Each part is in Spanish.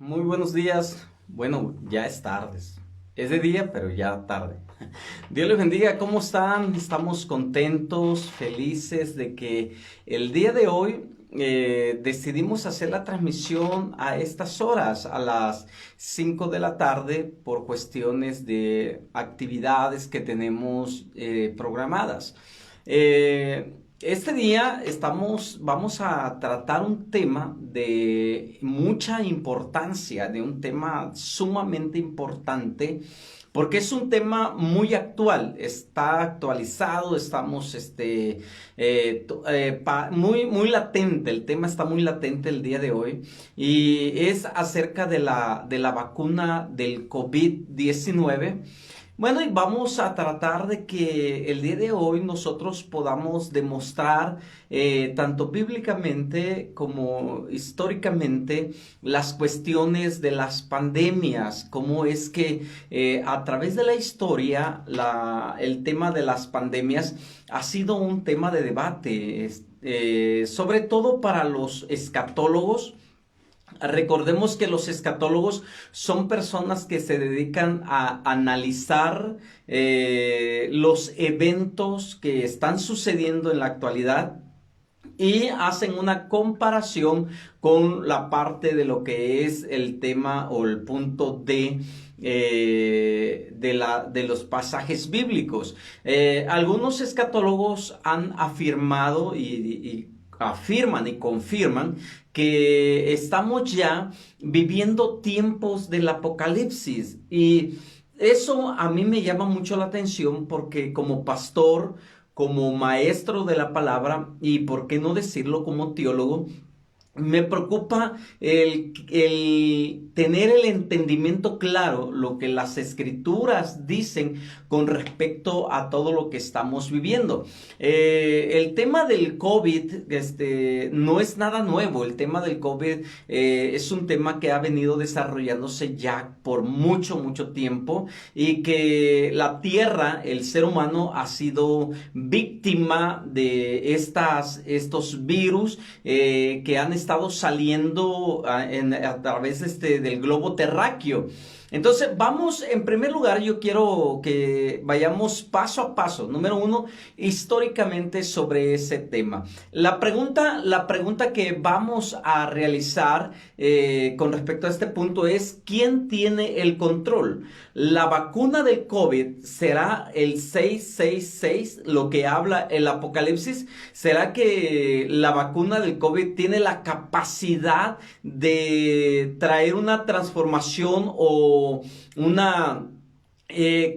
Muy buenos días. Bueno, ya es tarde. Es de día, pero ya tarde. Dios les bendiga. ¿Cómo están? Estamos contentos, felices de que el día de hoy decidimos hacer la transmisión a estas horas, a las 5 de la tarde, por cuestiones de actividades que tenemos programadas. Este día vamos a tratar un tema de mucha importancia, de un tema sumamente importante, porque es un tema muy actual, está actualizado, estamos muy latente, el tema está muy latente el día de hoy, y es acerca de la vacuna del COVID-19. Bueno, y vamos a tratar de que el día de hoy nosotros podamos demostrar tanto bíblicamente como históricamente las cuestiones de las pandemias, cómo es que a través de la historia el tema de las pandemias ha sido un tema de debate, sobre todo para los escatólogos. Recordemos que los escatólogos son personas que se dedican a analizar los eventos que están sucediendo en la actualidad y hacen una comparación con la parte de lo que es el tema o el punto de los pasajes bíblicos. Algunos escatólogos han afirmado y afirman y confirman que estamos ya viviendo tiempos del apocalipsis, y eso a mí me llama mucho la atención porque como pastor, como maestro de la palabra y por qué no decirlo como teólogo, me preocupa el tener el entendimiento claro, lo que las escrituras dicen con respecto a todo lo que estamos viviendo. El tema del COVID no es nada nuevo. El tema del COVID es un tema que ha venido desarrollándose ya por mucho, mucho tiempo, y que la tierra, el ser humano, ha sido víctima de estos virus que han estado saliendo a través del globo terráqueo. Entonces, vamos, en primer lugar, yo quiero que vayamos paso a paso. Número uno, históricamente sobre ese tema. La pregunta que vamos a realizar con respecto a este punto es: ¿quién tiene el control? La vacuna del COVID será el 666, lo que habla el Apocalipsis. ¿Será que la vacuna del COVID tiene la capacidad de traer una transformación o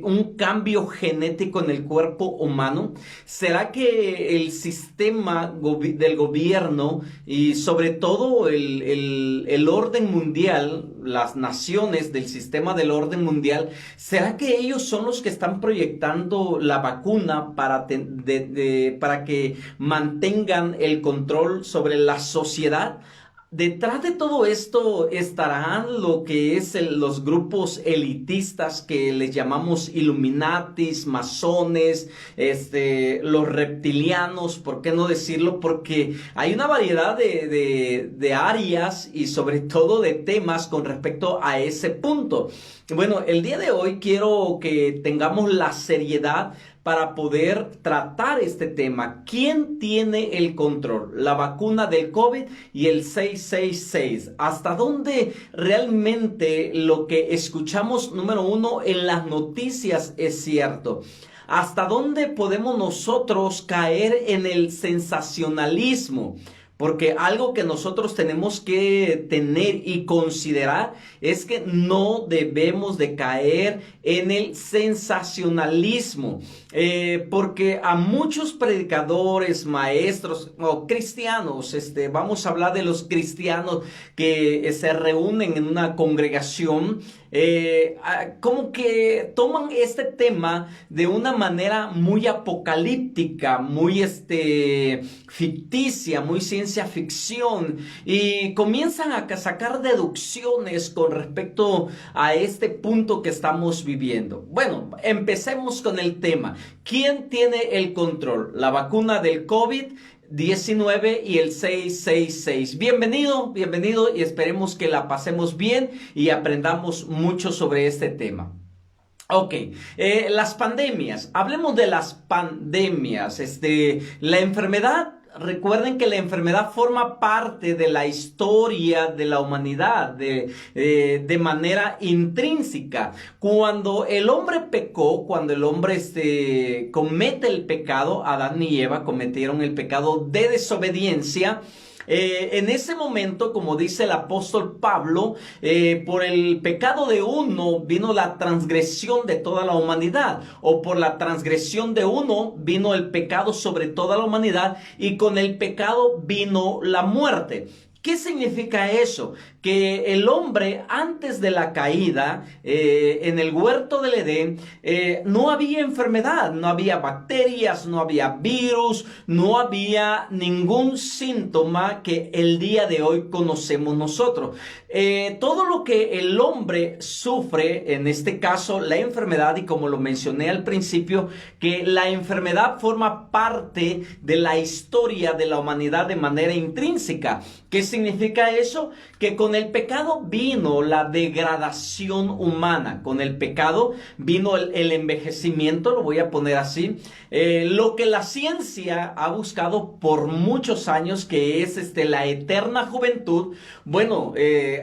un cambio genético en el cuerpo humano? ¿Será que el sistema del gobierno y sobre todo el orden mundial, las naciones del sistema del orden mundial, será que ellos son los que están proyectando la vacuna para que mantengan el control sobre la sociedad? Detrás de todo esto estarán lo que es los grupos elitistas que les llamamos Illuminatis, masones, los reptilianos, ¿por qué no decirlo? Porque hay una variedad de áreas y sobre todo de temas con respecto a ese punto. Bueno, el día de hoy quiero que tengamos la seriedad para poder tratar este tema. ¿Quién tiene el control? La vacuna del COVID y el 666. ¿Hasta dónde realmente lo que escuchamos, número uno, en las noticias es cierto? ¿Hasta dónde podemos nosotros caer en el sensacionalismo? Porque algo que nosotros tenemos que tener y considerar es que no debemos de caer en el sensacionalismo. Porque a muchos predicadores, maestros o cristianos, vamos a hablar de los cristianos que se reúnen en una congregación, como que toman este tema de una manera muy apocalíptica, muy ficticia, muy ciencia ficción, y comienzan a sacar deducciones con respecto a este punto que estamos viviendo. Bueno, empecemos con el tema. ¿Quién tiene el control? ¿La vacuna del COVID? 19 y el 666. Bienvenido, bienvenido y esperemos que la pasemos bien y aprendamos mucho sobre este tema. Ok, las pandemias. Hablemos de las pandemias. La enfermedad. Recuerden que la enfermedad forma parte de la historia de la humanidad de manera intrínseca. Cuando el hombre pecó, cuando el hombre comete el pecado, Adán y Eva cometieron el pecado de desobediencia. En ese momento, como dice el apóstol Pablo, por el pecado de uno vino la transgresión de toda la humanidad, o por la transgresión de uno vino el pecado sobre toda la humanidad, y con el pecado vino la muerte. ¿Qué significa eso? Que el hombre antes de la caída en el huerto del Edén no había enfermedad, no había bacterias, no había virus, no había ningún síntoma que el día de hoy conocemos nosotros. Todo lo que el hombre sufre, en este caso la enfermedad, y como lo mencioné al principio, que la enfermedad forma parte de la historia de la humanidad de manera intrínseca. ¿Qué significa eso? Que con el pecado vino la degradación humana, con el pecado vino el envejecimiento, lo voy a poner así, lo que la ciencia ha buscado por muchos años, que es la eterna juventud. Bueno,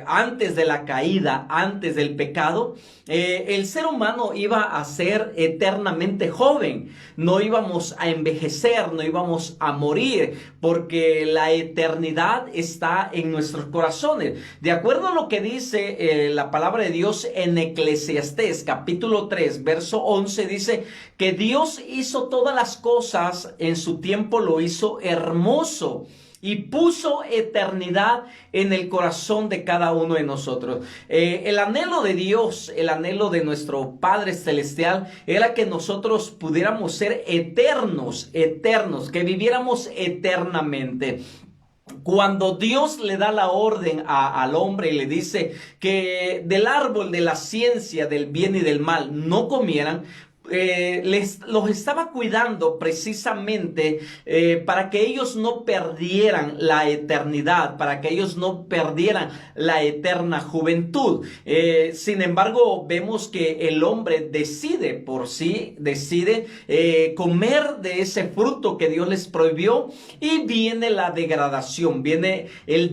antes de la caída, antes del pecado, el ser humano iba a ser eternamente joven, no íbamos a envejecer, no íbamos a morir, porque la eternidad está en nuestros corazones. De acuerdo a lo que dice la palabra de Dios en Eclesiastés capítulo 3 verso 11, dice que Dios hizo todas las cosas en su tiempo, lo hizo hermoso y puso eternidad en el corazón de cada uno de nosotros. El anhelo de Dios, el anhelo de nuestro Padre Celestial era que nosotros pudiéramos ser eternos, que viviéramos eternamente. Cuando Dios le da la orden al hombre y le dice que del árbol de la ciencia del bien y del mal no comieran, los estaba cuidando precisamente para que ellos no perdieran la eternidad, para que ellos no perdieran la eterna juventud. Sin embargo, vemos que el hombre decide por sí, decide comer de ese fruto que Dios les prohibió, y viene la degradación, viene el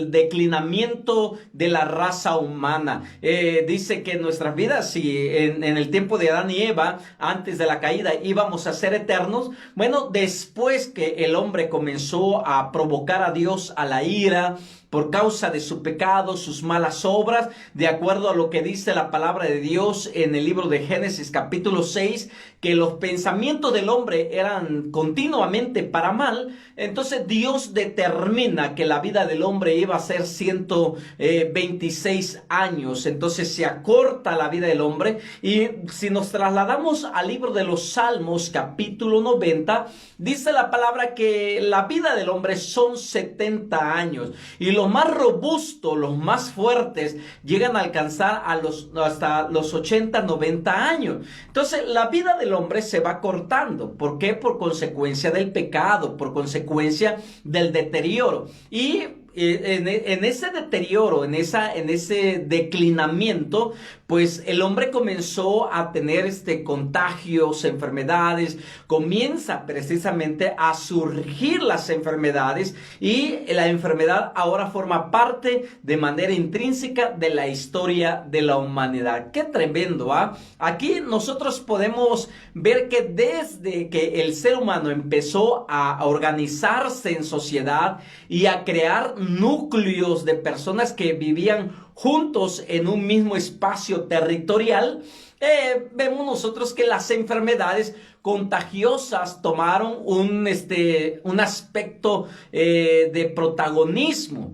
declinamiento de la raza humana. Dice que nuestras vidas, si en el tiempo de Adán y Eva, antes de la caída, íbamos a ser eternos. Bueno, después que el hombre comenzó a provocar a Dios a la ira por causa de su pecado, sus malas obras, de acuerdo a lo que dice la palabra de Dios en el libro de Génesis capítulo 6, que los pensamientos del hombre eran continuamente para mal. Entonces Dios determina que la vida del hombre iba a ser 126 años. Entonces se acorta la vida del hombre, y si nos trasladamos al libro de los Salmos capítulo 90, dice la palabra que la vida del hombre son 70 años, y los más robustos, los más fuertes, llegan a alcanzar hasta los 80, 90 años. Entonces la vida del hombre se va cortando. ¿Por qué? Por consecuencia del pecado, por consecuencia del deterioro. Y en ese deterioro, en ese declinamiento, pues el hombre comenzó a tener contagios, enfermedades, comienza precisamente a surgir las enfermedades, y la enfermedad ahora forma parte de manera intrínseca de la historia de la humanidad. ¡Qué tremendo! Aquí nosotros podemos ver que desde que el ser humano empezó a organizarse en sociedad y a crear núcleos de personas que vivían juntos en un mismo espacio territorial, vemos nosotros que las enfermedades contagiosas tomaron un aspecto de protagonismo.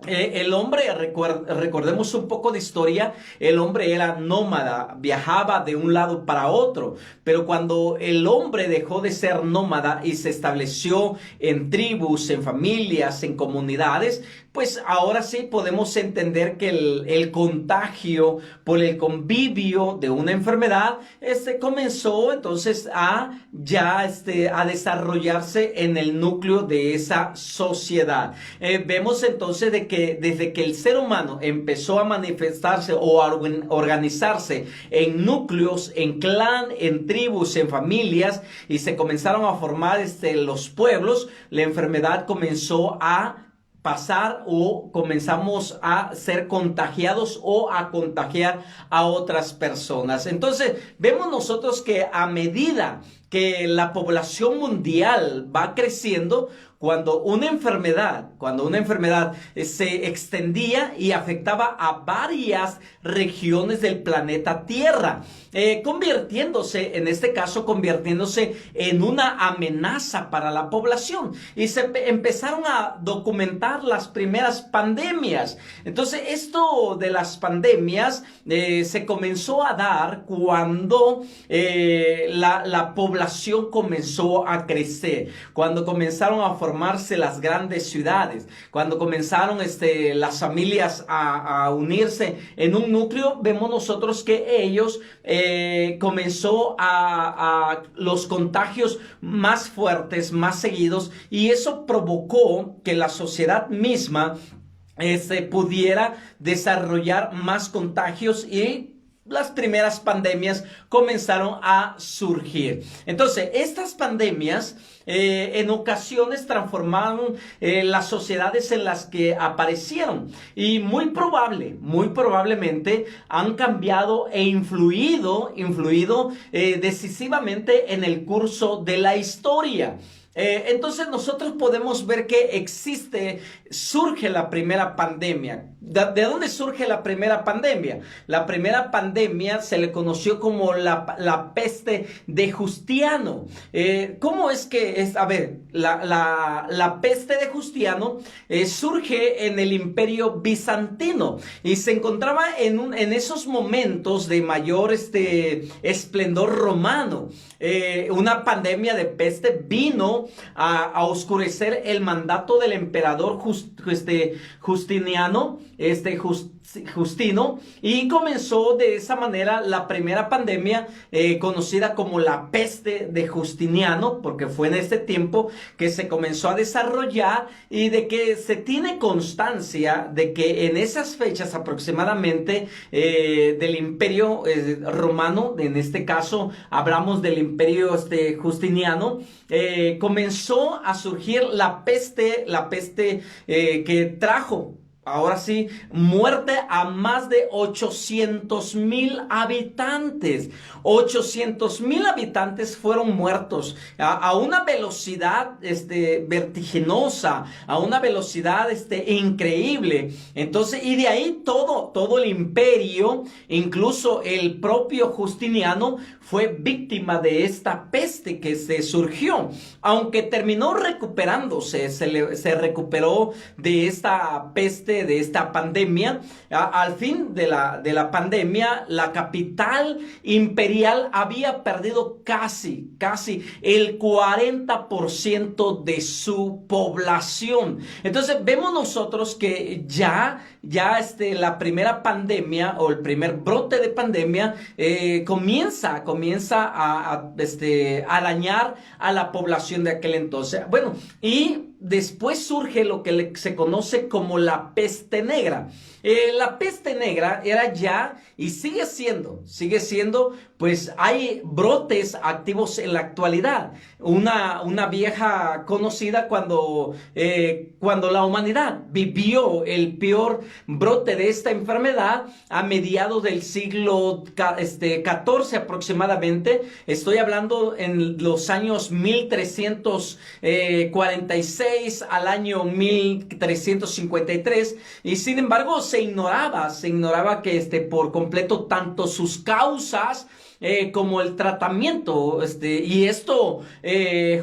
El hombre, recordemos un poco de historia, el hombre era nómada, viajaba de un lado para otro, pero cuando el hombre dejó de ser nómada y se estableció en tribus, en familias, en comunidades, pues ahora sí podemos entender que el contagio por el convivio de una enfermedad, comenzó entonces a desarrollarse en el núcleo de esa sociedad. Vemos entonces de que desde que el ser humano empezó a manifestarse o a organizarse en núcleos, en clan, en tribus, en familias, y se comenzaron a formar los pueblos, la enfermedad comenzó a pasar o comenzamos a ser contagiados o a contagiar a otras personas. Entonces, vemos nosotros que a medida que la población mundial va creciendo, cuando una enfermedad se extendía y afectaba a varias regiones del planeta Tierra, en este caso, convirtiéndose en una amenaza para la población. Y se empezaron a documentar las primeras pandemias. Entonces, esto de las pandemias se comenzó a dar cuando la población comenzó a crecer, cuando comenzaron a formarse las grandes ciudades, cuando comenzaron las familias a unirse en un núcleo. Vemos nosotros que ellos comenzó a los contagios más fuertes, más seguidos, y eso provocó que la sociedad misma pudiera desarrollar más contagios y las primeras pandemias comenzaron a surgir. Entonces, estas pandemias en ocasiones transformaron las sociedades en las que aparecieron, y muy probablemente han cambiado e influido decisivamente en el curso de la historia. Entonces nosotros podemos ver que surge la primera pandemia. ¿De dónde surge la primera pandemia? La primera pandemia se le conoció como la peste de Justiano. ¿Cómo es que es? A ver, la peste de Justiano surge en el Imperio Bizantino y se encontraba en esos momentos de mayor esplendor romano. Una pandemia de peste vino a oscurecer el mandato del emperador Justino, y comenzó de esa manera la primera pandemia conocida como la peste de Justiniano, porque fue en este tiempo que se comenzó a desarrollar, y de que se tiene constancia de que en esas fechas aproximadamente del imperio romano, en este caso hablamos del imperio Justiniano, comenzó a surgir la peste que trajo, ahora sí, muerte a más de 800,000 habitantes. 800,000 habitantes fueron muertos a una velocidad vertiginosa, a una velocidad increíble. Entonces, y de ahí todo el imperio, incluso el propio Justiniano, fue víctima de esta peste que se surgió. Aunque terminó recuperándose, se recuperó de esta peste, de esta pandemia. Al fin de la pandemia, la capital imperial había perdido casi el 40% de su población. Entonces vemos nosotros que ya la primera pandemia o el primer brote de pandemia comienza a dañar a la población de aquel entonces. Bueno, y después surge lo que se conoce como la peste negra. La peste negra era ya y sigue siendo, pues hay brotes activos en la actualidad. Una vieja conocida cuando la humanidad vivió el peor brote de esta enfermedad a mediados del siglo XIV aproximadamente. Estoy hablando en los años 1346 al año 1353, y sin embargo se ignoraba que por completo tanto sus causas como el tratamiento, y esto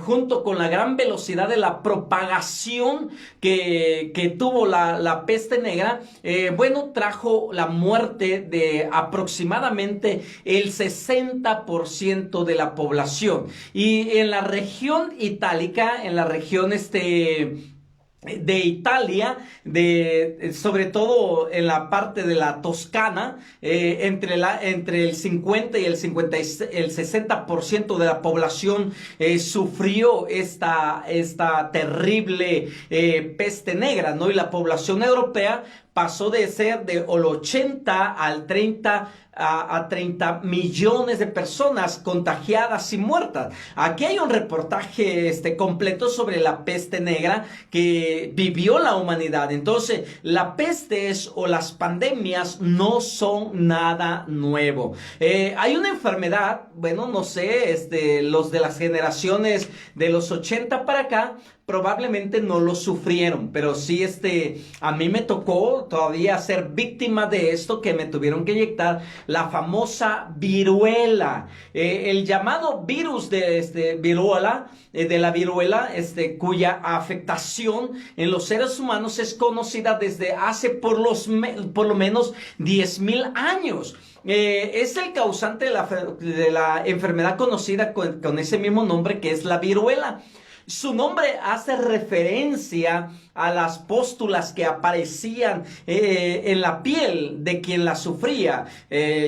junto con la gran velocidad de la propagación que tuvo la peste negra, bueno, trajo la muerte de aproximadamente el 60% de la población. Y en la región itálica, en la región de Italia, sobre todo en la parte de la Toscana, entre el 50 y el 60% de la población sufrió esta terrible peste negra, ¿no? Y la población europea pasó de ser del 80 al 30 a 30 millones de personas contagiadas y muertas. Aquí hay un reportaje completo sobre la peste negra que vivió la humanidad. Entonces, la peste o las pandemias no son nada nuevo. Hay una enfermedad, bueno, no sé, los de las generaciones de los 80 para acá, probablemente no lo sufrieron, pero sí, a mí me tocó todavía ser víctima de esto, que me tuvieron que inyectar la famosa viruela, el llamado virus de viruela, de la viruela, cuya afectación en los seres humanos es conocida desde hace por lo menos 10,000 años. Es el causante de la enfermedad conocida con ese mismo nombre, que es la viruela. Su nombre hace referencia a las pústulas que aparecían en la piel de quien la sufría.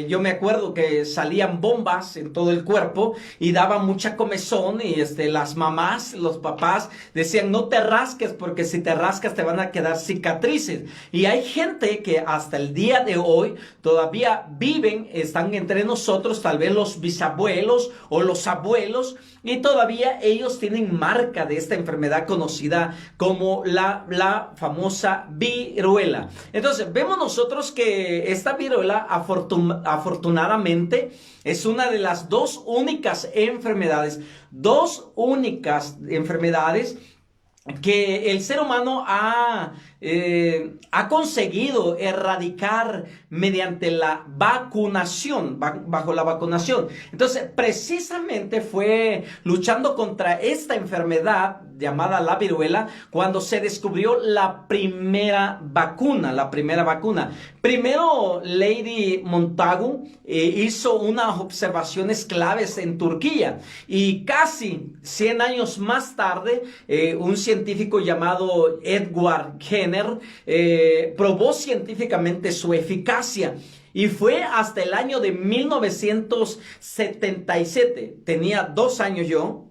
Yo me acuerdo que salían bombas en todo el cuerpo y daba mucha comezón, y las mamás, los papás decían: no te rasques, porque si te rascas te van a quedar cicatrices. Y hay gente que hasta el día de hoy todavía viven, están entre nosotros, tal vez los bisabuelos o los abuelos, y todavía ellos tienen marca de esta enfermedad conocida como la famosa viruela. Entonces, vemos nosotros que esta viruela, afortunadamente, es una de las dos únicas enfermedades que el ser humano ha conseguido erradicar mediante la vacunación, bajo la vacunación. Entonces, precisamente fue luchando contra esta enfermedad llamada la viruela cuando se descubrió la primera vacuna. Primero, Lady Montagu hizo unas observaciones claves en Turquía, y casi 100 años más tarde, un científico llamado Edward Jenner probó científicamente su eficacia. Y fue hasta el año de 1977. Tenía 2 años yo.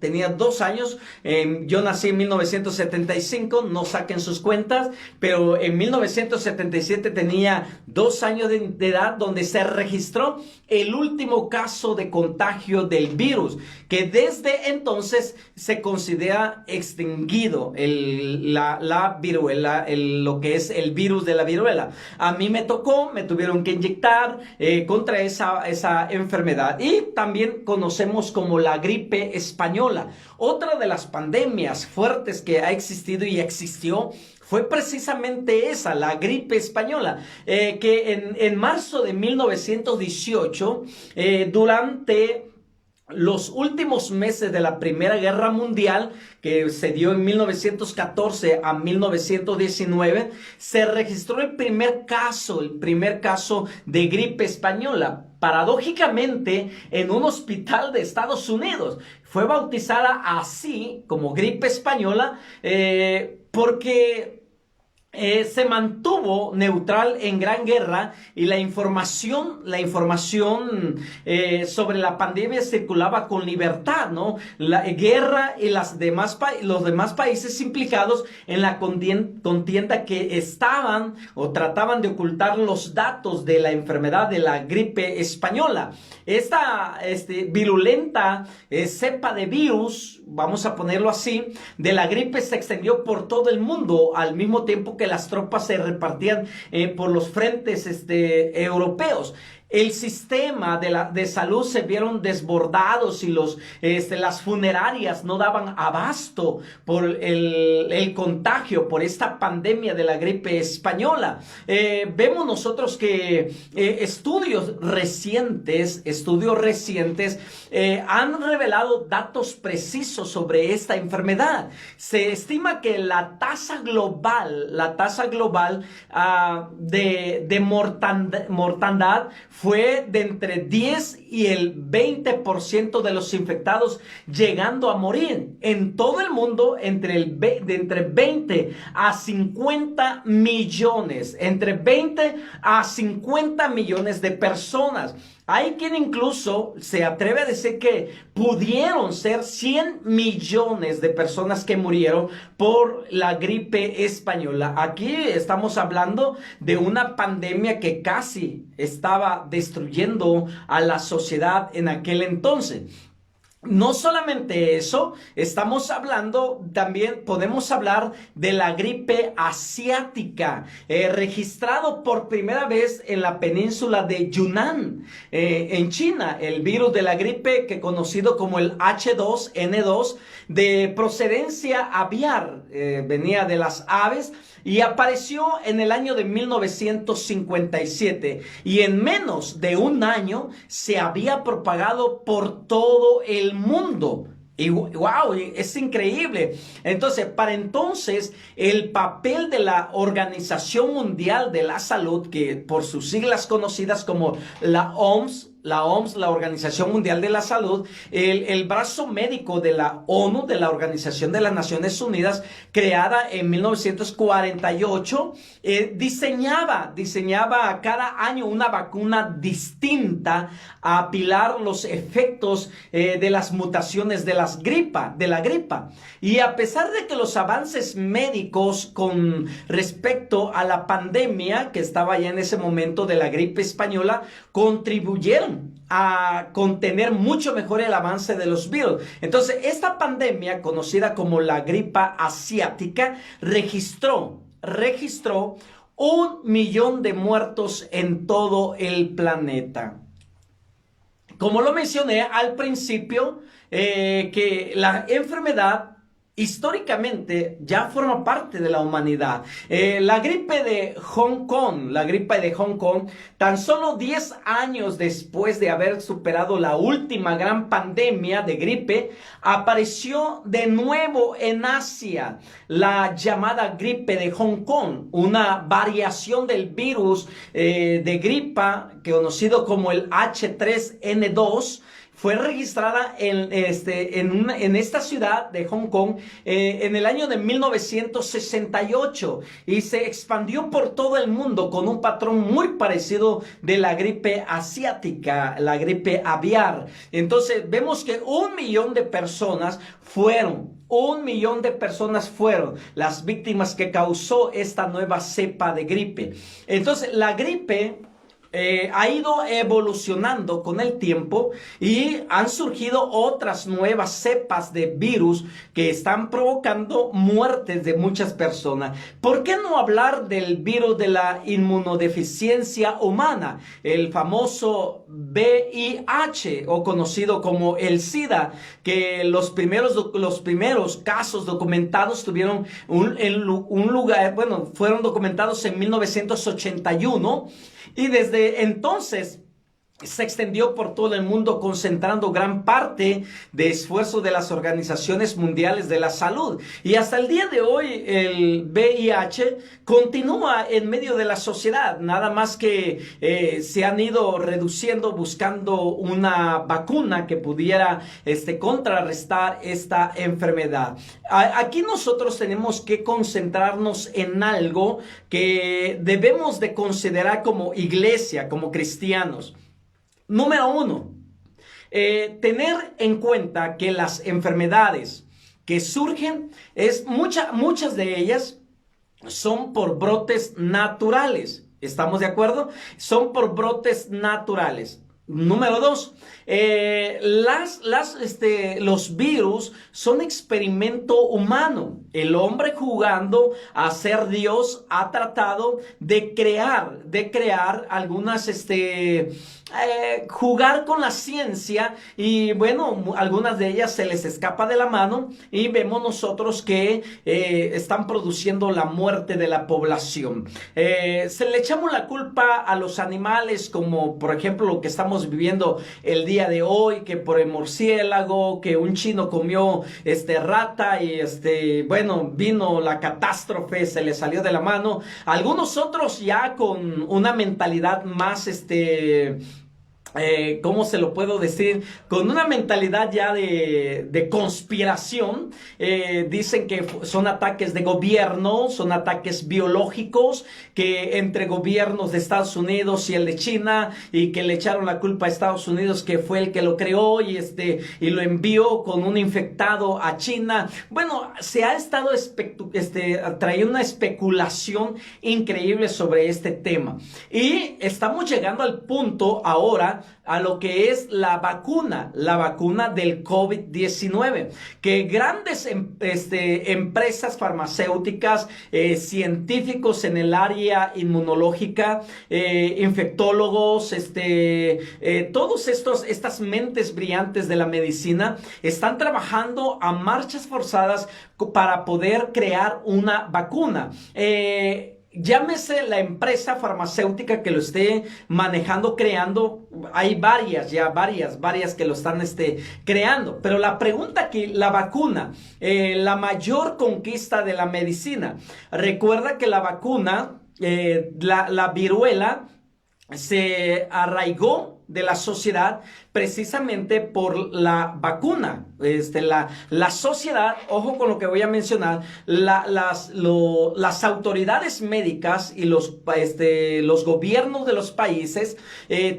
Yo nací en 1975, no saquen sus cuentas, pero en 1977 tenía 2 años de edad, donde se registró el último caso de contagio del virus, que desde entonces se considera extinguido la viruela, lo que es el virus de la viruela. A mí me tuvieron que inyectar contra esa enfermedad. Y también conocemos como la gripe española. Otra de las pandemias fuertes que ha existido y existió fue precisamente esa, la gripe española, que en marzo de 1918, durante los últimos meses de la Primera Guerra Mundial, que se dio en 1914 a 1919, se registró el primer caso de gripe española, paradójicamente en un hospital de Estados Unidos. Fue bautizada así como gripe española porque se mantuvo neutral en Gran Guerra, y la información sobre la pandemia circulaba con libertad, ¿no? La guerra y los demás países implicados en la contienda que estaban o trataban de ocultar los datos de la enfermedad de la gripe española. Esta virulenta cepa de virus, vamos a ponerlo así, de la gripe se extendió por todo el mundo al mismo tiempo que las tropas se repartían por los frentes europeos. el sistema de salud se vieron desbordados y las funerarias no daban abasto por el contagio, por esta pandemia de la gripe española. Vemos nosotros que estudios recientes han revelado datos precisos sobre esta enfermedad. Se estima que la tasa global de mortandad fue de entre 10 y el 20% de los infectados llegando a morir. En todo el mundo, entre 20 a 50 millones, entre 20 a 50 millones de personas. Hay quien incluso se atreve a decir que pudieron ser 100 millones de personas que murieron por la gripe española. Aquí estamos hablando de una pandemia que casi estaba destruyendo a la sociedad en aquel entonces. No solamente eso, estamos hablando, también podemos hablar de la gripe asiática, registrado por primera vez en la península de Yunnan, en China, el virus de la gripe que conocido como el H2N2, de procedencia aviar, venía de las aves, y apareció en el año de 1957 y en menos de un año se había propagado por todo el mundo. Y wow, es increíble. Entonces, para entonces, el papel de la Organización Mundial de la Salud, que por sus siglas conocidas como la OMS, la Organización Mundial de la Salud, el brazo médico de la ONU, de la Organización de las Naciones Unidas, creada en 1948, diseñaba cada año una vacuna distinta a apilar los efectos de las mutaciones de la gripa. Y a pesar de que los avances médicos con respecto a la pandemia que estaba ya en ese momento de la gripe española, contribuyeron a contener mucho mejor el avance de los virus. Entonces, esta pandemia, conocida como la gripa asiática, registró 1 millón de muertos en todo el planeta. Como lo mencioné al principio, que la enfermedad históricamente ya forma parte de la humanidad. La gripe de Hong Kong, tan solo 10 años después de haber superado la última gran pandemia de gripe, apareció de nuevo en Asia la llamada gripe de Hong Kong, una variación del virus de gripa conocido como el H3N2. Fue registrada en esta ciudad de Hong Kong en el año de 1968 y se expandió por todo el mundo con un patrón muy parecido de la gripe asiática, la gripe aviar. Entonces vemos que 1 millón de personas fueron las víctimas que causó esta nueva cepa de gripe. Entonces la gripe ha ido evolucionando con el tiempo y han surgido otras nuevas cepas de virus que están provocando muertes de muchas personas. ¿Por qué no hablar del virus de la inmunodeficiencia humana? El famoso VIH, o conocido como el SIDA, que los primeros casos documentados tuvieron fueron documentados en 1981. Y desde entonces se extendió por todo el mundo, concentrando gran parte de esfuerzo de las organizaciones mundiales de la salud. Y hasta el día de hoy el VIH continúa en medio de la sociedad, nada más que se han ido reduciendo, buscando una vacuna que pudiera contrarrestar esta enfermedad. Aquí nosotros tenemos que concentrarnos en algo que debemos de considerar como iglesia, como cristianos. Número 1, tener en cuenta que las enfermedades que surgen, muchas de ellas son por brotes naturales. ¿Estamos de acuerdo? Son por brotes naturales. Número dos, los virus son experimento humano. El hombre jugando a ser Dios ha tratado de crear algunas, jugar con la ciencia y bueno, algunas de ellas se les escapa de la mano y vemos nosotros que están produciendo la muerte de la población. Se le echamos la culpa a los animales, como por ejemplo lo que estamos viviendo el día de hoy, que por el murciélago, que un chino comió rata y bueno, vino la catástrofe, se le salió de la mano. Algunos otros ya con una mentalidad más ¿cómo se lo puedo decir? Con una mentalidad ya de conspiración. Dicen que son ataques de gobierno, son ataques biológicos, que entre gobiernos de Estados Unidos y el de China, y que le echaron la culpa a Estados Unidos, que fue el que lo creó y lo envió con un infectado a China. Bueno, se ha estado trayendo una especulación increíble sobre este tema. Y estamos llegando al punto ahora a lo que es la vacuna del COVID-19, que grandes empresas farmacéuticas, científicos en el área inmunológica, infectólogos, todos estas mentes brillantes de la medicina están trabajando a marchas forzadas para poder crear una vacuna. Llámese la empresa farmacéutica que lo esté manejando, creando. Hay varias que lo están creando. Pero la pregunta aquí, la vacuna, la mayor conquista de la medicina. Recuerda que la vacuna, la viruela, se arraigó de la sociedad precisamente por la vacuna. La sociedad, ojo con lo que voy a mencionar, las autoridades médicas y los gobiernos de los países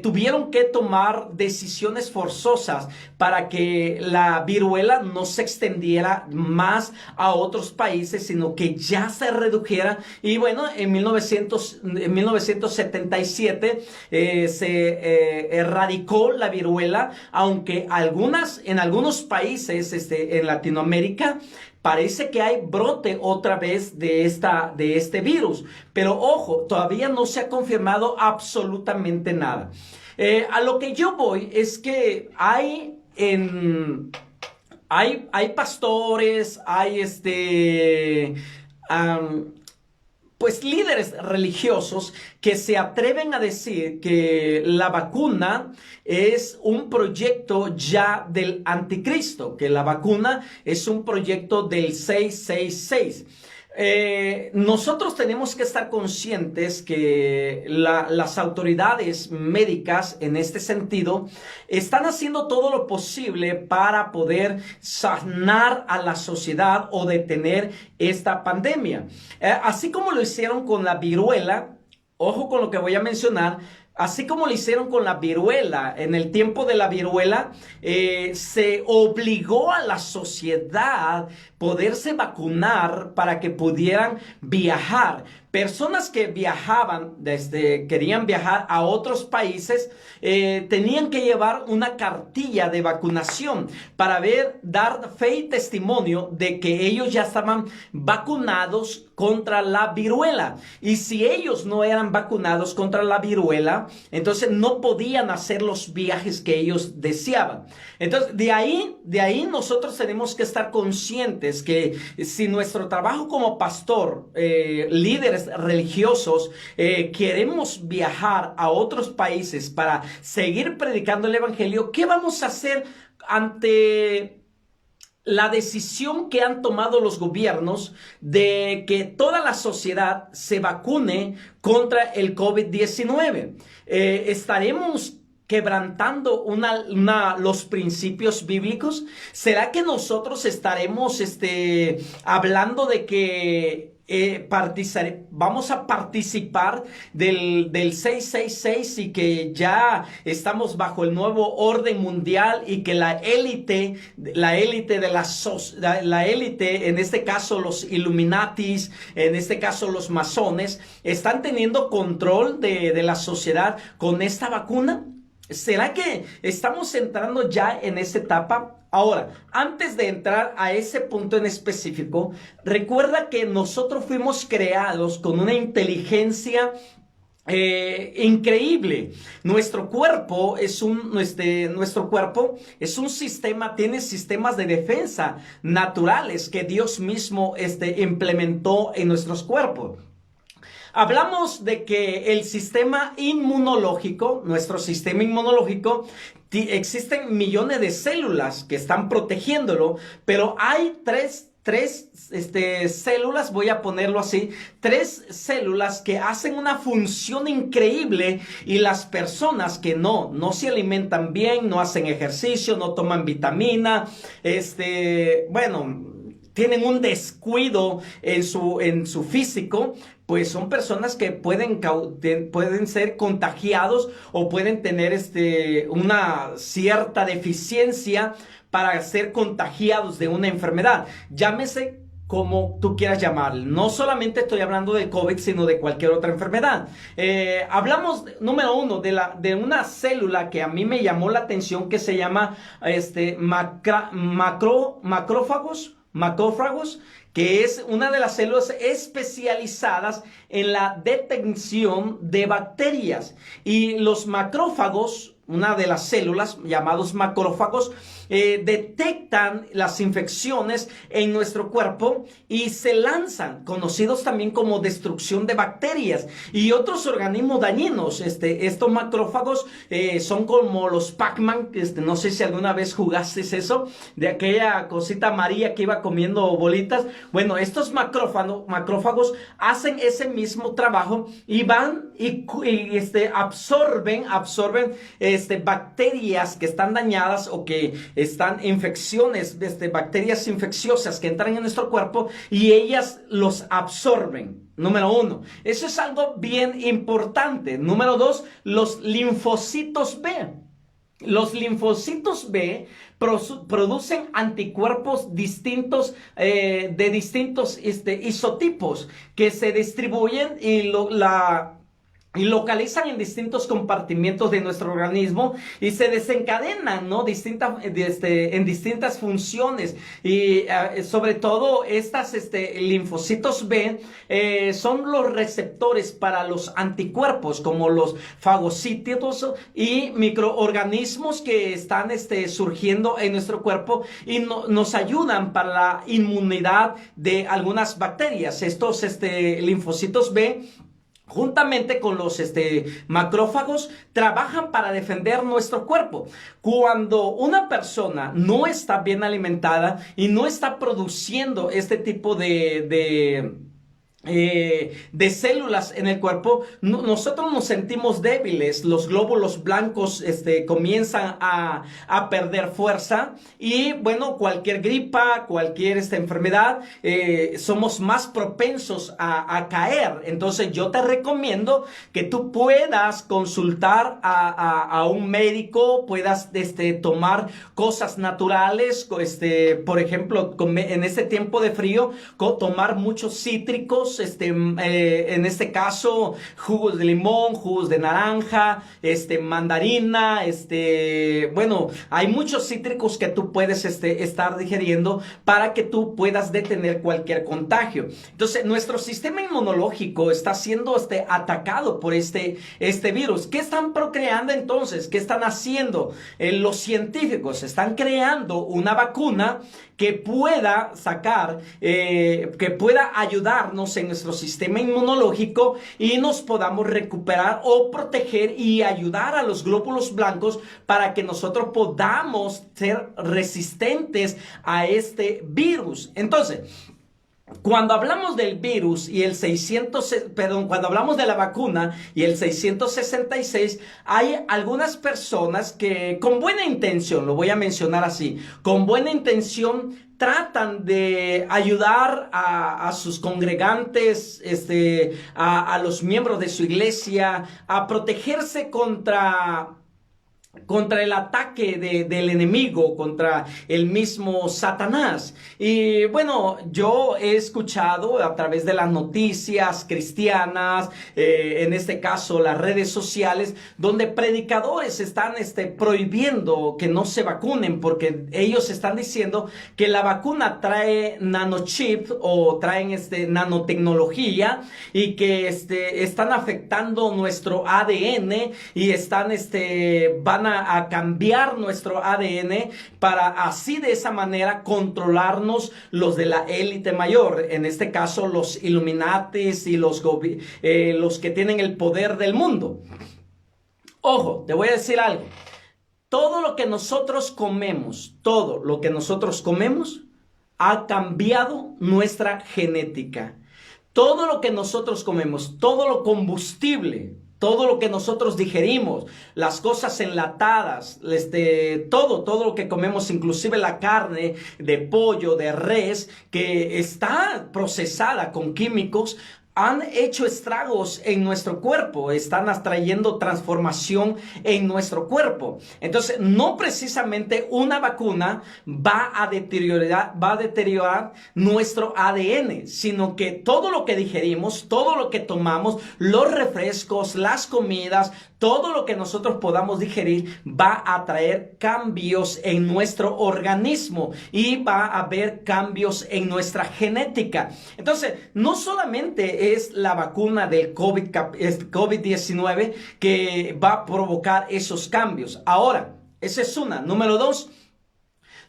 tuvieron que tomar decisiones forzosas para que la viruela no se extendiera más a otros países, sino que ya se redujera. Y bueno, en 1977 se erradicó la viruela, aunque en algunos países en Latinoamérica parece que hay brote otra vez de este virus. Pero ojo, todavía no se ha confirmado absolutamente nada. A lo que yo voy es que hay pastores, hay pues líderes religiosos que se atreven a decir que la vacuna es un proyecto ya del anticristo, que la vacuna es un proyecto del 666. Nosotros tenemos que estar conscientes que las autoridades médicas en este sentido están haciendo todo lo posible para poder sanar a la sociedad o detener esta pandemia. Así como lo hicieron con la viruela, ojo con lo que voy a mencionar. Así como lo hicieron con la viruela, en el tiempo de la viruela, se obligó a la sociedad poderse vacunar para que pudieran viajar. Personas que viajaban, querían viajar a otros países, tenían que llevar una cartilla de vacunación para dar fe y testimonio de que ellos ya estaban vacunados contra la viruela. Y si ellos no eran vacunados contra la viruela, entonces no podían hacer los viajes que ellos deseaban. Entonces, de ahí nosotros tenemos que estar conscientes que si nuestro trabajo como pastor, líderes religiosos, queremos viajar a otros países para seguir predicando el evangelio, ¿qué vamos a hacer ante la decisión que han tomado los gobiernos de que toda la sociedad se vacune contra el COVID-19? ¿Estaremos quebrantando los principios bíblicos? ¿Será que nosotros estaremos hablando de que vamos a participar del 666 y que ya estamos bajo el nuevo orden mundial y que la élite, en este caso los Illuminatis, en este caso los masones, están teniendo control de la sociedad con esta vacuna? ¿Será que estamos entrando ya en esa etapa? Ahora, antes de entrar a ese punto en específico, recuerda que nosotros fuimos creados con una inteligencia increíble. Nuestro cuerpo es un sistema, tiene sistemas de defensa naturales que Dios mismo implementó en nuestros cuerpos. Hablamos de que el sistema inmunológico, nuestro sistema inmunológico, existen millones de células que están protegiéndolo, pero hay tres células, voy a ponerlo así, tres células que hacen una función increíble, y las personas que no se alimentan bien, no hacen ejercicio, no toman vitamina, bueno, tienen un descuido en su físico, pues son personas que pueden ser contagiados o pueden tener una cierta deficiencia para ser contagiados de una enfermedad. Llámese como tú quieras llamarlo. No solamente estoy hablando de COVID, sino de cualquier otra enfermedad. Hablamos, número uno, de una célula que a mí me llamó la atención, que se llama macrófagos, que es una de las células especializadas en la detección de bacterias. Y los macrófagos, una de las células llamados macrófagos, detectan las infecciones en nuestro cuerpo y se lanzan, conocidos también como destrucción de bacterias y otros organismos dañinos. Estos macrófagos son como los Pac-Man. No sé si alguna vez jugaste eso, de aquella cosita amarilla que iba comiendo bolitas. Bueno, estos macrófagos hacen ese mismo trabajo y van y absorben bacterias que están dañadas o que están infecciones, bacterias infecciosas que entran en nuestro cuerpo, y ellas los absorben. Número uno, eso es algo bien importante. Número dos, los linfocitos B. Los linfocitos B producen anticuerpos distintos, de distintos isotipos, que se distribuyen y localizan en distintos compartimientos de nuestro organismo y se desencadenan, ¿no? En distintas funciones. Y sobre todo estas linfocitos B son los receptores para los anticuerpos, como los fagocíticos y microorganismos que están surgiendo en nuestro cuerpo y nos ayudan para la inmunidad de algunas bacterias. Estos linfocitos B, juntamente con los macrófagos, trabajan para defender nuestro cuerpo. Cuando una persona no está bien alimentada y no está produciendo este tipo de células en el cuerpo, nosotros nos sentimos débiles, los glóbulos blancos comienzan a perder fuerza y bueno, cualquier gripa, cualquier enfermedad, somos más propensos a caer. Entonces yo te recomiendo que tú puedas consultar a un médico, puedas tomar cosas naturales, por ejemplo, en este tiempo de frío, tomar muchos cítricos, en este caso jugos de limón, jugos de naranja, mandarina, bueno, hay muchos cítricos que tú puedes estar digiriendo para que tú puedas detener cualquier contagio. Entonces, nuestro sistema inmunológico está siendo atacado por este virus. ¿Qué están procreando entonces? ¿Qué están haciendo? Los científicos están creando una vacuna que pueda que pueda ayudarnos en nuestro sistema inmunológico y nos podamos recuperar o proteger y ayudar a los glóbulos blancos para que nosotros podamos ser resistentes a este virus. Entonces, cuando hablamos del virus y cuando hablamos de la vacuna y el 666, hay algunas personas que con buena intención, lo voy a mencionar así, con buena intención tratan de ayudar a sus congregantes, a los miembros de su iglesia, a protegerse contra contra el ataque del enemigo, contra el mismo Satanás. Y bueno, yo he escuchado a través de las noticias cristianas, en este caso las redes sociales, donde predicadores están prohibiendo que no se vacunen porque ellos están diciendo que la vacuna trae nanochip o traen nanotecnología y que están afectando nuestro ADN y van a cambiar nuestro ADN para así de esa manera controlarnos los de la élite mayor, en este caso los Illuminatis y los que tienen el poder del mundo. Ojo, te voy a decir algo. Todo lo que nosotros comemos ha cambiado nuestra genética. Todo lo que nosotros comemos, todo lo combustible, todo lo que nosotros digerimos, las cosas enlatadas, todo lo que comemos, inclusive la carne de pollo, de res, que está procesada con químicos, han hecho estragos en nuestro cuerpo, están trayendo transformación en nuestro cuerpo. Entonces, no precisamente una vacuna va a deteriorar nuestro ADN, sino que todo lo que digerimos, todo lo que tomamos, los refrescos, las comidas, todo lo que nosotros podamos digerir va a traer cambios en nuestro organismo y va a haber cambios en nuestra genética. Entonces, no solamente es la vacuna del COVID-19 que va a provocar esos cambios. Ahora, esa es una. Número dos,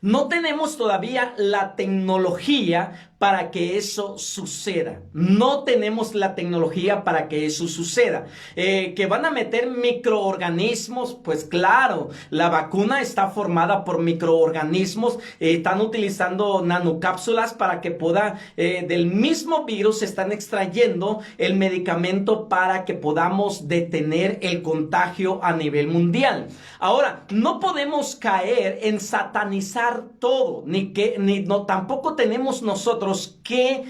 no tenemos todavía la tecnología para que eso suceda. No tenemos la tecnología para que eso suceda. Que van a meter microorganismos, pues claro, la vacuna está formada por microorganismos. Están utilizando nanocápsulas para que del mismo virus están extrayendo el medicamento para que podamos detener el contagio a nivel mundial. Ahora, no podemos caer en satanizar todo, tampoco tenemos nosotros que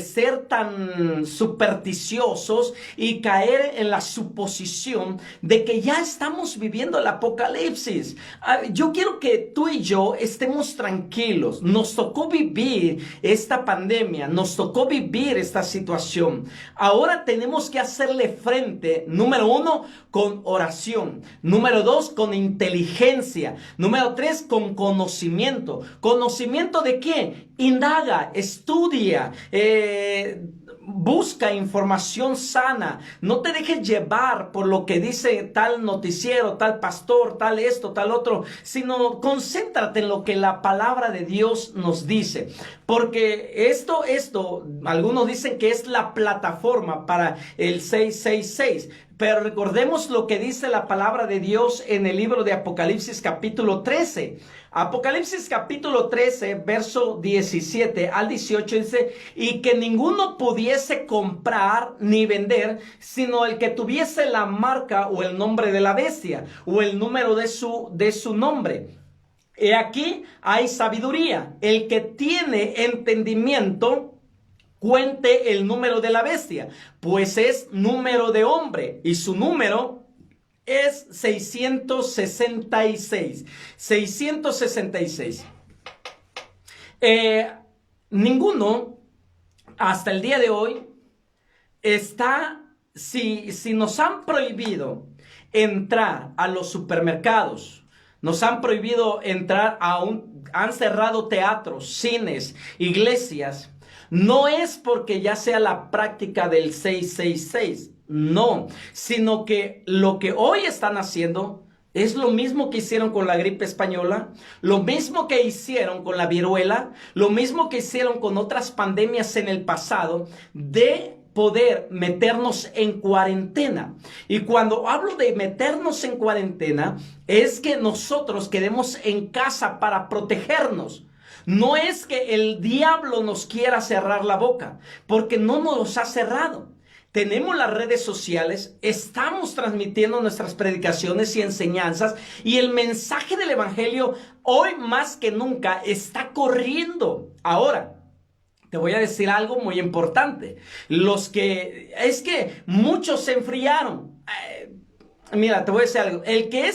ser tan supersticiosos y caer en la suposición de que ya estamos viviendo el apocalipsis. Yo quiero que tú y yo estemos tranquilos. Nos tocó vivir esta pandemia, nos tocó vivir esta situación. Ahora tenemos que hacerle frente, número uno, con oración. Número dos, con inteligencia. Número tres, con conocimiento. ¿Conocimiento de qué? Indaga, estudia, busca información sana. No te dejes llevar por lo que dice tal noticiero, tal pastor, tal esto, tal otro, sino concéntrate en lo que la palabra de Dios nos dice. Porque esto, algunos dicen que es la plataforma para el 666. Pero recordemos lo que dice la palabra de Dios en el libro de Apocalipsis capítulo 13. Apocalipsis capítulo 13, verso 17 al 18 dice, y que ninguno pudiese comprar ni vender, sino el que tuviese la marca o el nombre de la bestia, o el número de su nombre. He aquí hay sabiduría. El que tiene entendimiento, cuente el número de la bestia, pues es número de hombre, y su número es 666. 666. Ninguno, hasta el día de hoy, si nos han prohibido entrar a los supermercados, nos han prohibido entrar han cerrado teatros, cines, iglesias, no es porque ya sea la práctica del 666, no, sino que lo que hoy están haciendo es lo mismo que hicieron con la gripe española, lo mismo que hicieron con la viruela, lo mismo que hicieron con otras pandemias en el pasado, de poder meternos en cuarentena. Y cuando hablo de meternos en cuarentena, es que nosotros quedemos en casa para protegernos. No es que el diablo nos quiera cerrar la boca, porque no nos ha cerrado. Tenemos las redes sociales, estamos transmitiendo nuestras predicaciones y enseñanzas, y el mensaje del evangelio hoy más que nunca está corriendo. Ahora, te voy a decir algo muy importante. Es que muchos se enfriaron. Mira, te voy a decir algo. El que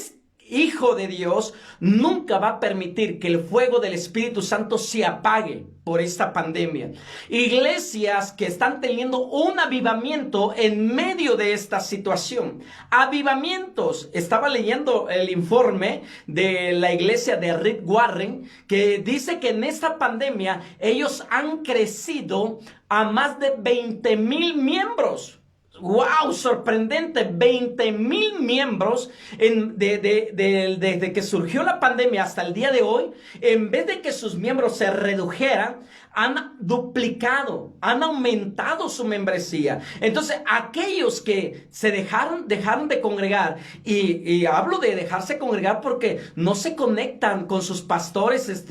hijo de Dios, nunca va a permitir que el fuego del Espíritu Santo se apague por esta pandemia. Iglesias que están teniendo un avivamiento en medio de esta situación. Avivamientos. Estaba leyendo el informe de la iglesia de Rick Warren, que dice que en esta pandemia ellos han crecido a más de 20,000 miembros. ¡Wow! Sorprendente. 20,000 miembros desde que surgió la pandemia hasta el día de hoy. En vez de que sus miembros se redujeran, han duplicado, han aumentado su membresía. Entonces, aquellos que se dejaron de congregar, y hablo de dejarse congregar porque no se conectan con sus pastores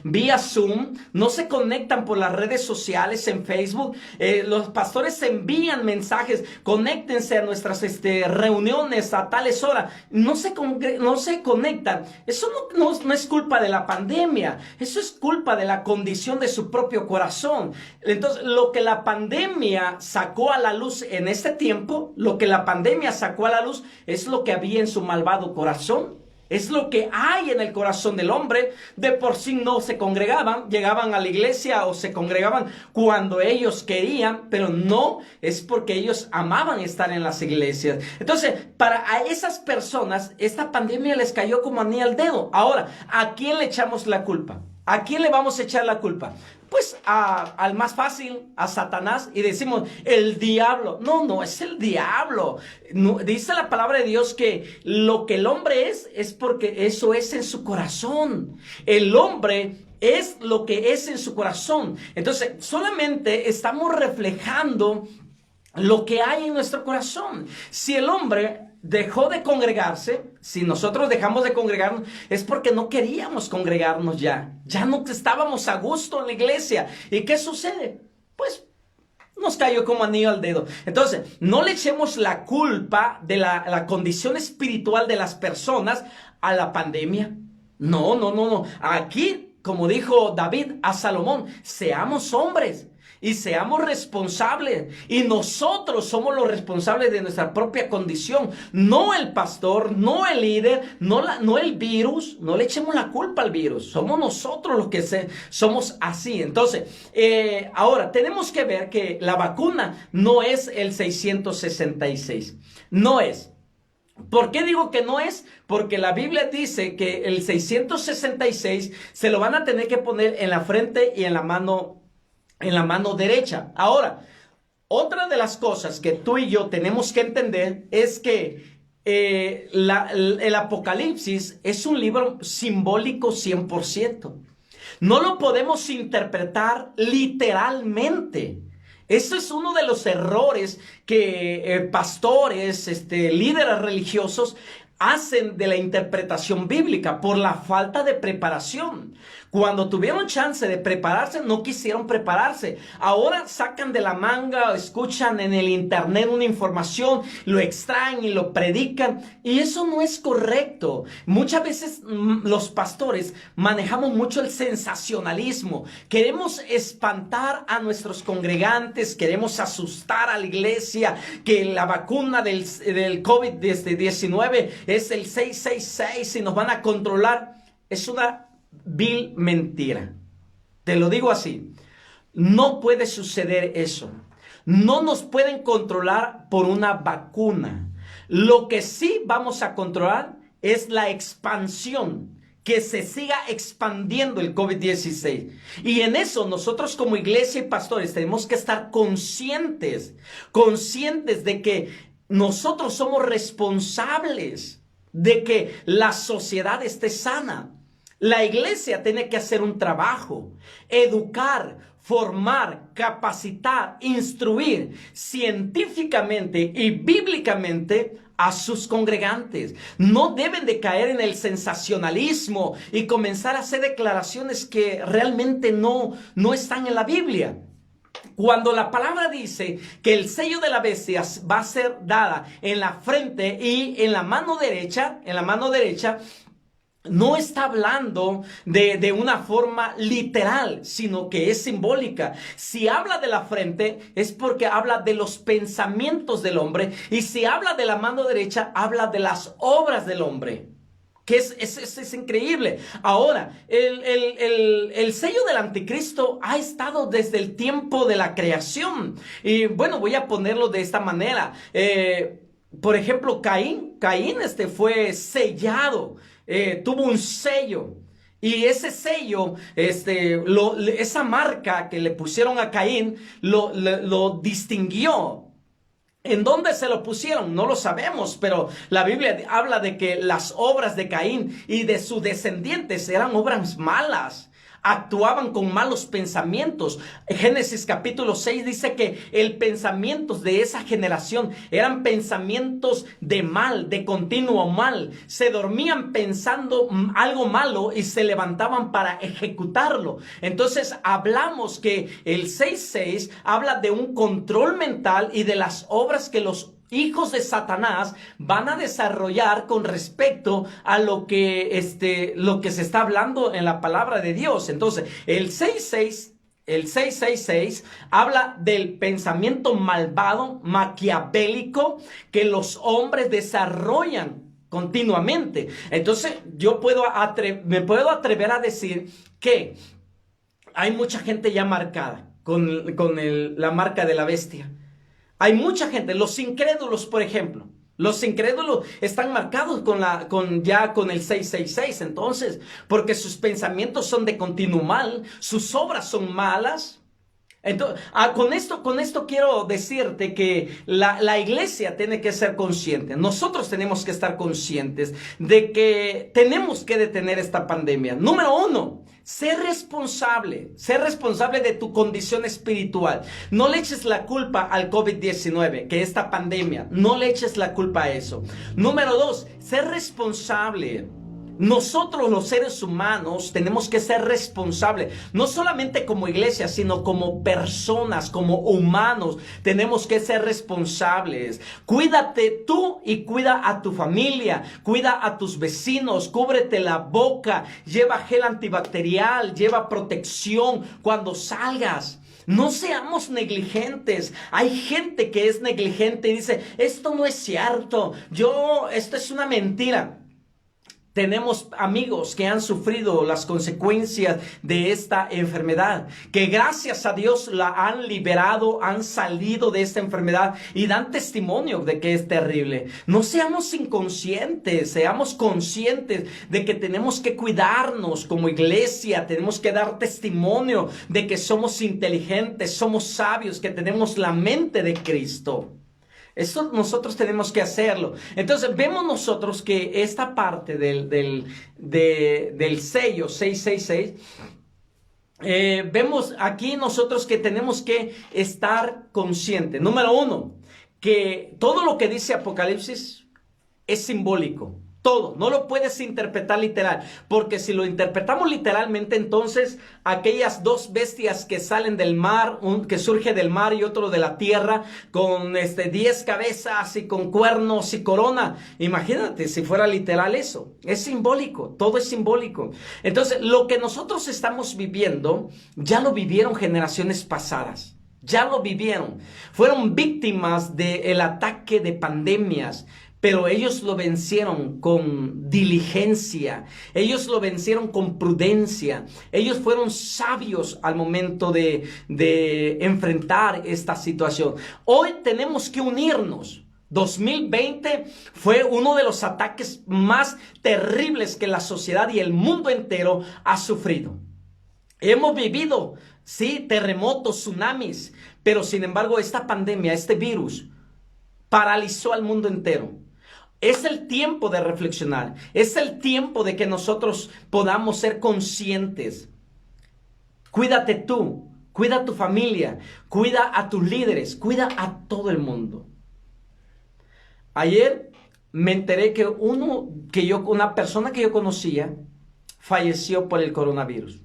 vía Zoom, no se conectan por las redes sociales en Facebook. Los pastores envían mensajes: conéctense a nuestras reuniones a tales horas. No se conectan. Eso no es culpa de la pandemia, eso es culpa de la condición de su propio corazón. Entonces, lo que la pandemia sacó a la luz en este tiempo, lo que la pandemia sacó a la luz es lo que había en su malvado corazón. Es lo que hay en el corazón del hombre. De por sí no se congregaban, llegaban a la iglesia o se congregaban cuando ellos querían, pero no es porque ellos amaban estar en las iglesias. Entonces, a esas personas, esta pandemia les cayó como anillo al dedo. Ahora, ¿a quién le echamos la culpa? ¿A quién le vamos a echar la culpa? Pues al más fácil, a Satanás, y decimos, el diablo. No es el diablo. No, dice la palabra de Dios que lo que el hombre es porque eso es en su corazón. El hombre es lo que es en su corazón. Entonces, solamente estamos reflejando lo que hay en nuestro corazón. Si el hombre dejó de congregarse, si nosotros dejamos de congregarnos, es porque no queríamos congregarnos ya no estábamos a gusto en la iglesia. ¿Y qué sucede? Pues nos cayó como anillo al dedo. Entonces, no le echemos la culpa de la condición espiritual de las personas a la pandemia. No. Aquí, como dijo David a Salomón, seamos hombres y seamos responsables. Y nosotros somos los responsables de nuestra propia condición. No el pastor, no el líder, no el virus. No le echemos la culpa al virus. Somos nosotros los que somos así. Entonces, ahora tenemos que ver que la vacuna no es el 666. No es. ¿Por qué digo que no es? Porque la Biblia dice que el 666 se lo van a tener que poner en la frente y en la mano derecha. Ahora, otra de las cosas que tú y yo tenemos que entender es que el Apocalipsis es un libro simbólico 100%. No lo podemos interpretar literalmente. Eso es uno de los errores que pastores, líderes religiosos hacen de la interpretación bíblica por la falta de preparación. Cuando tuvieron chance de prepararse, no quisieron prepararse. Ahora sacan de la manga, escuchan en el internet una información, lo extraen y lo predican. Y eso no es correcto. Muchas veces los pastores manejamos mucho el sensacionalismo. Queremos espantar a nuestros congregantes, queremos asustar a la iglesia, que la vacuna del COVID-19 es el 666 y nos van a controlar. Es una vil mentira. Te lo digo así. No puede suceder eso. No nos pueden controlar por una vacuna. Lo que sí vamos a controlar es la expansión, que se siga expandiendo el COVID-16. Y en eso nosotros como iglesia y pastores tenemos que estar conscientes de que nosotros somos responsables de que la sociedad esté sana. La iglesia tiene que hacer un trabajo, educar, formar, capacitar, instruir científicamente y bíblicamente a sus congregantes. No deben de caer en el sensacionalismo y comenzar a hacer declaraciones que realmente no están en la Biblia. Cuando la palabra dice que el sello de la bestia va a ser dada en la frente y en la mano derecha, no está hablando de una forma literal, sino que es simbólica. Si habla de la frente, es porque habla de los pensamientos del hombre. Y si habla de la mano derecha, habla de las obras del hombre. que es increíble. Ahora, el sello del anticristo ha estado desde el tiempo de la creación. Y bueno, voy a ponerlo de esta manera. Por ejemplo, Caín fue sellado, tuvo un sello. Y ese sello, esa marca que le pusieron a Caín, lo distinguió. ¿En dónde se lo pusieron? No lo sabemos, pero la Biblia habla de que las obras de Caín y de sus descendientes eran obras malas. Actuaban con malos pensamientos. Génesis capítulo 6 dice que el pensamiento de esa generación eran pensamientos de mal, de continuo mal. Se dormían pensando algo malo y se levantaban para ejecutarlo. Entonces hablamos que el 6:6 habla de un control mental y de las obras que los hijos de Satanás van a desarrollar con respecto a lo que se está hablando en la palabra de Dios. Entonces, el 666 habla del pensamiento malvado, maquiavélico, que los hombres desarrollan continuamente. Entonces, me puedo atrever a decir que hay mucha gente ya marcada con la marca de la bestia. Hay mucha gente, los incrédulos, por ejemplo. Los incrédulos están marcados con el 666, entonces, porque sus pensamientos son de continuo mal, sus obras son malas. Entonces, con esto quiero decirte que la iglesia tiene que ser consciente. Nosotros tenemos que estar conscientes de que tenemos que detener esta pandemia. Número uno, ser responsable de tu condición espiritual. No le eches la culpa al COVID-19, que esta pandemia, no le eches la culpa a eso. Número dos, ser responsable. Nosotros los seres humanos tenemos que ser responsables, no solamente como iglesia, sino como personas, como humanos, tenemos que ser responsables. Cuídate tú y cuida a tu familia, cuida a tus vecinos, cúbrete la boca, lleva gel antibacterial, lleva protección cuando salgas. No seamos negligentes. Hay gente que es negligente y dice, esto no es cierto, esto es una mentira. Tenemos amigos que han sufrido las consecuencias de esta enfermedad, que gracias a Dios la han liberado, han salido de esta enfermedad y dan testimonio de que es terrible. No seamos inconscientes, seamos conscientes de que tenemos que cuidarnos como iglesia, tenemos que dar testimonio de que somos inteligentes, somos sabios, que tenemos la mente de Cristo. Eso nosotros tenemos que hacerlo. Entonces vemos nosotros que esta parte del sello 666, vemos aquí nosotros que tenemos que estar conscientes. Número uno, que todo lo que dice Apocalipsis es simbólico. Todo, no lo puedes interpretar literal, porque si lo interpretamos literalmente, entonces aquellas dos bestias que salen del mar, que surge del mar y otro de la tierra, con 10 cabezas y con cuernos y corona, imagínate si fuera literal eso, es simbólico, todo es simbólico. Entonces lo que nosotros estamos viviendo, ya lo vivieron generaciones pasadas. Ya lo vivieron, fueron víctimas del ataque de pandemias, pero ellos lo vencieron con diligencia, ellos lo vencieron con prudencia, ellos fueron sabios al momento de enfrentar esta situación. Hoy tenemos que unirnos. 2020 fue uno de los ataques más terribles que la sociedad y el mundo entero ha sufrido. Hemos vivido, sí, terremotos, tsunamis, pero sin embargo esta pandemia, este virus, paralizó al mundo entero. Es el tiempo de reflexionar, es el tiempo de que nosotros podamos ser conscientes. Cuídate tú, cuida a tu familia, cuida a tus líderes, cuida a todo el mundo. Ayer me enteré que una persona que yo conocía falleció por el coronavirus.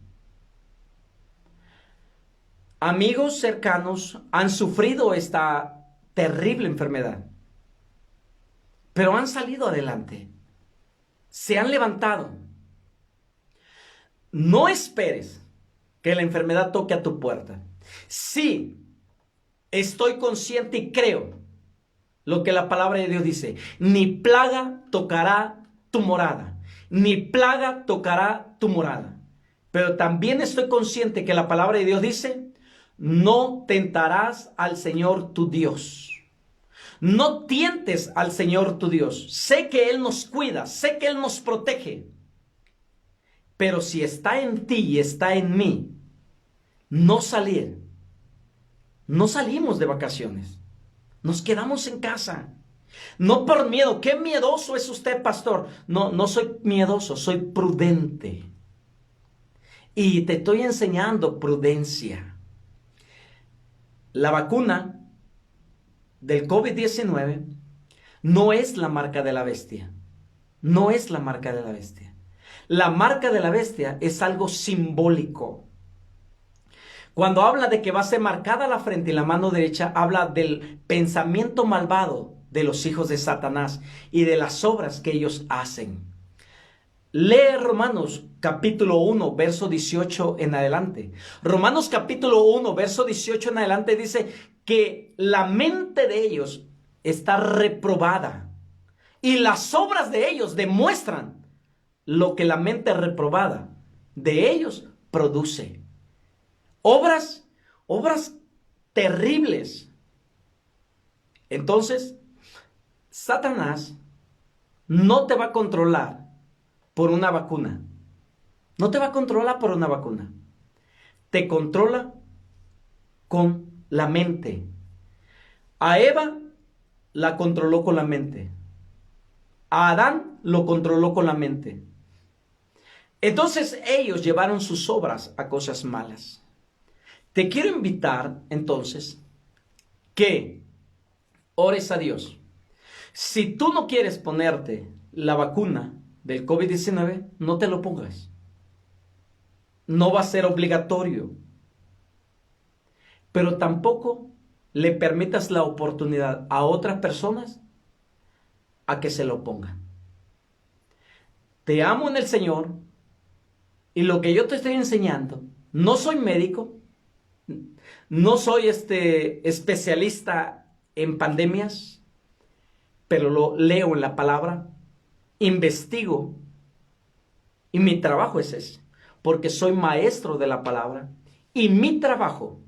Amigos cercanos han sufrido esta terrible enfermedad, pero han salido adelante, se han levantado. No esperes que la enfermedad toque a tu puerta. Sí, estoy consciente y creo lo que la palabra de Dios dice: ni plaga tocará tu morada. ni plaga tocará tu morada. Pero también estoy consciente que la palabra de Dios dice, no tentarás al Señor tu Dios. No tientes al Señor tu Dios. Sé que Él nos cuida, sé que Él nos protege. Pero si está en ti y está en mí, no salir. No salimos de vacaciones. Nos quedamos en casa. No por miedo. ¿Qué miedoso es usted, pastor? No, no soy miedoso, soy prudente. Y te estoy enseñando prudencia. La vacuna del COVID-19 no es la marca de la bestia. No es la marca de la bestia. La marca de la bestia es algo simbólico. Cuando habla de que va a ser marcada la frente y la mano derecha, habla del pensamiento malvado de los hijos de Satanás y de las obras que ellos hacen. Lee Romanos capítulo 1, verso 18 en adelante. Romanos capítulo 1, verso 18 en adelante dice que la mente de ellos está reprobada y las obras de ellos demuestran lo que la mente reprobada de ellos produce. Obras terribles. Entonces, Satanás no te va a controlar por una vacuna. No te va a controlar por una vacuna. Te controla con la mente. A Eva la controló con la mente. A Adán lo controló con la mente. Entonces ellos llevaron sus obras a cosas malas. Te quiero invitar entonces que ores a Dios. Si tú no quieres ponerte la vacuna del COVID-19, no te lo pongas. No va a ser obligatorio. Pero tampoco le permitas la oportunidad a otras personas a que se lo pongan. Te amo en el Señor y lo que yo te estoy enseñando, no soy médico, no soy especialista en pandemias, pero lo leo en la palabra, investigo y mi trabajo es ese, porque soy maestro de la palabra y mi trabajo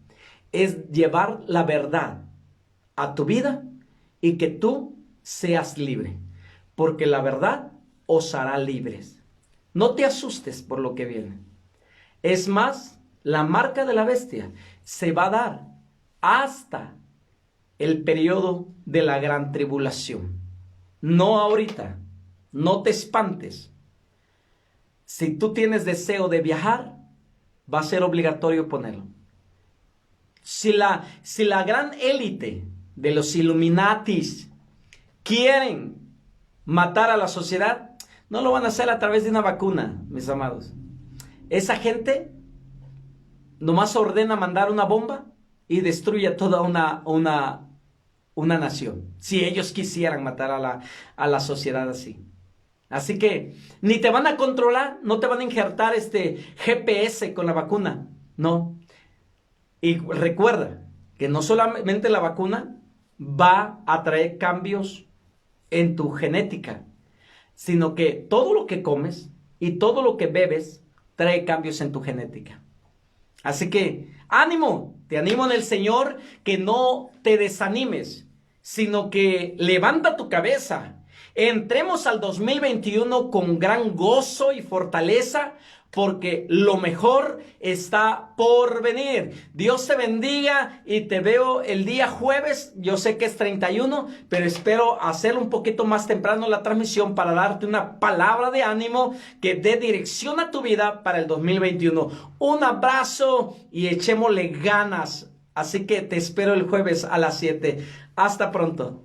es llevar la verdad a tu vida y que tú seas libre, porque la verdad os hará libres. No te asustes por lo que viene. Es más, la marca de la bestia se va a dar hasta el periodo de la gran tribulación. No ahorita. No te espantes. Si tú tienes deseo de viajar, va a ser obligatorio ponerlo. Si la gran élite de los Illuminatis quieren matar a la sociedad, no lo van a hacer a través de una vacuna, mis amados. Esa gente nomás ordena mandar una bomba y destruye toda una nación. Si ellos quisieran matar a la sociedad así. Así que ni te van a controlar, no te van a injertar GPS con la vacuna. No. Y recuerda que no solamente la vacuna va a traer cambios en tu genética, sino que todo lo que comes y todo lo que bebes trae cambios en tu genética. Así que ánimo, te animo en el Señor, que no te desanimes, sino que levanta tu cabeza. Entremos al 2021 con gran gozo y fortaleza, porque lo mejor está por venir. Dios te bendiga y te veo el día jueves. Yo sé que es 31, pero espero hacer un poquito más temprano la transmisión para darte una palabra de ánimo que dé dirección a tu vida para el 2021. Un abrazo y echémosle ganas. Así que te espero el jueves a las 7. Hasta pronto.